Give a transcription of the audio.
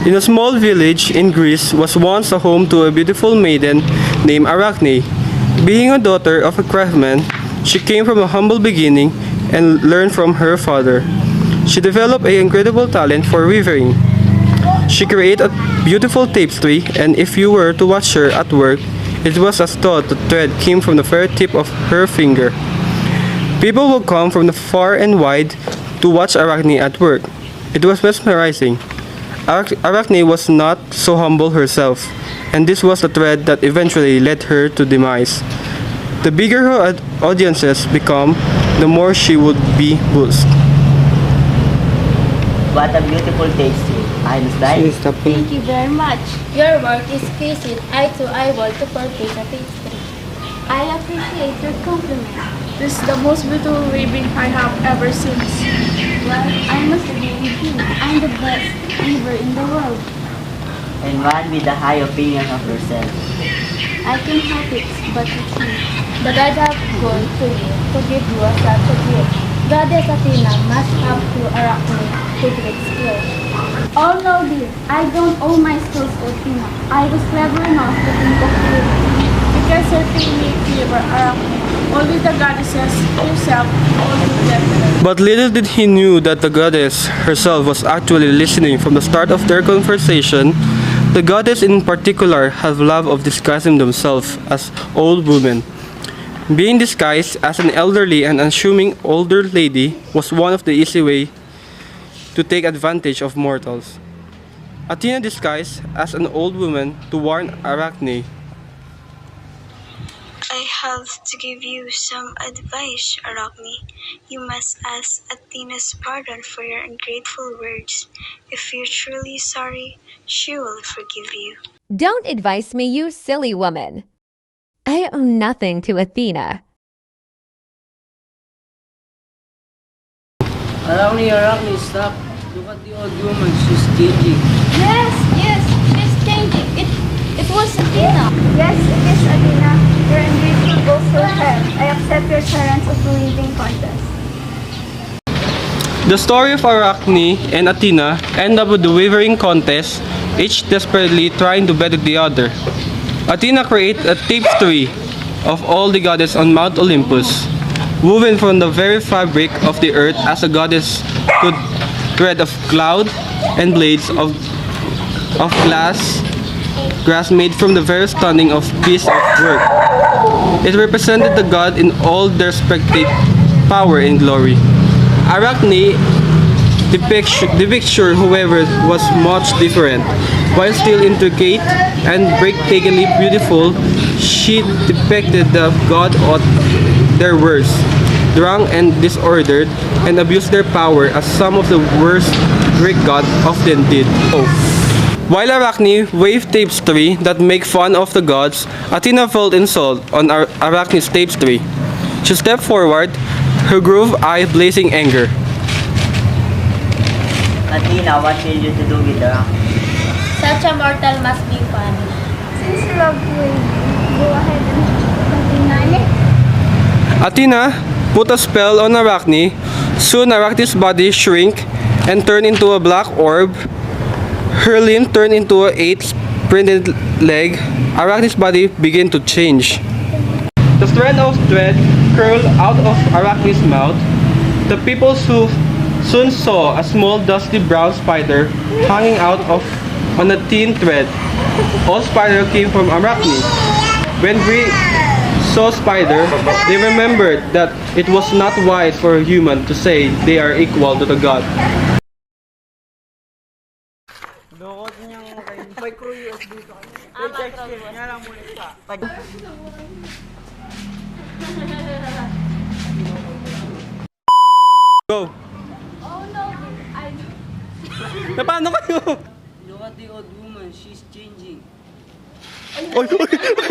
In a small village in Greece was once a home to a beautiful maiden named Arachne. Being a daughter of a craftsman, she came from a humble beginning and learned from her father. She developed an incredible talent for weaving. She created a beautiful tapestry, and if you were to watch her at work, it was as though the thread came from the very tip of her finger. People would come from the far and wide to watch Arachne at work. It was mesmerizing. Arachne was not so humble herself, and this was the thread that eventually led her to demise. The bigger her audiences become, the more she would be boosted. What a beautiful tapestry, Einstein. Thank you very much. Your work is exquisite, eye to eyeball to perfect a tapestry. I appreciate your compliment. This is the most beautiful weaving I have ever seen. Well, I must agree with you. I'm the best weaver in the world. And one with a high opinion of yourself. I can help it, but it's me. The God have gone to you to give you a such a gift. Goddess Athena must have to Arachne to great skill. Oh no, dear, I don't owe my skills to Athena. I was clever enough to think of you. You can certainly favor Arachne. Only the goddesses herself only get. But little did he knew that the goddess herself was actually listening from the start of their conversation. The goddess in particular have love of disguising themselves as old women. Being disguised as an elderly and unassuming older lady was one of the easy way to take advantage of mortals. Athena disguised as an old woman to warn Arachne. I have to give you some advice, Arachne. You must ask Athena's pardon for your ungrateful words. If you're truly sorry, she will forgive you. Don't advise me, you silly woman. I owe nothing to Athena. Arachne, stop. Look at the old woman. She's changing. Yes, she's changing. It was Athena. Yes, it is Athena. Your ungrateful goes to hell. I accept your challenge of the weaving contest. The story of Arachne and Athena end up with the weaving contest, each desperately trying to better the other. Athena created a tapestry of all the goddesses on Mount Olympus, woven from the very fabric of the earth as a goddess could thread of cloud and blades of grass made from the very stunning of piece of work. It represented the god in all their respective power and glory. Arachne, the picture, however, was much different. While still intricate and breathtakingly beautiful, she depicted the god at their worst, drunk and disordered, and abused their power as some of the worst Greek gods often did. While Arachne waved tapestry that make fun of the gods, Athena felt insult on Arachne's tapestry. She stepped forward, her grooved eye blazing anger. Athena, what will you to do with Arachne? Such a mortal must be funny. Since you love weaving, go ahead and continue. Athena put a spell on Arachne. Soon Arachne's body shrank and turned into a black orb. Her limb turned into an 8-printed leg. Arachne's body began to change. The strand of thread curled out of Arachne's mouth. The people soon saw a small dusty brown spider hanging out on a thin thread. All spider came from Arachne. When we saw spider, they remembered that it was not wise for a human to say they are equal to the god. Go! Oh no, Paano kayo? Look at the old woman. She's changing. Oy, oy, oy.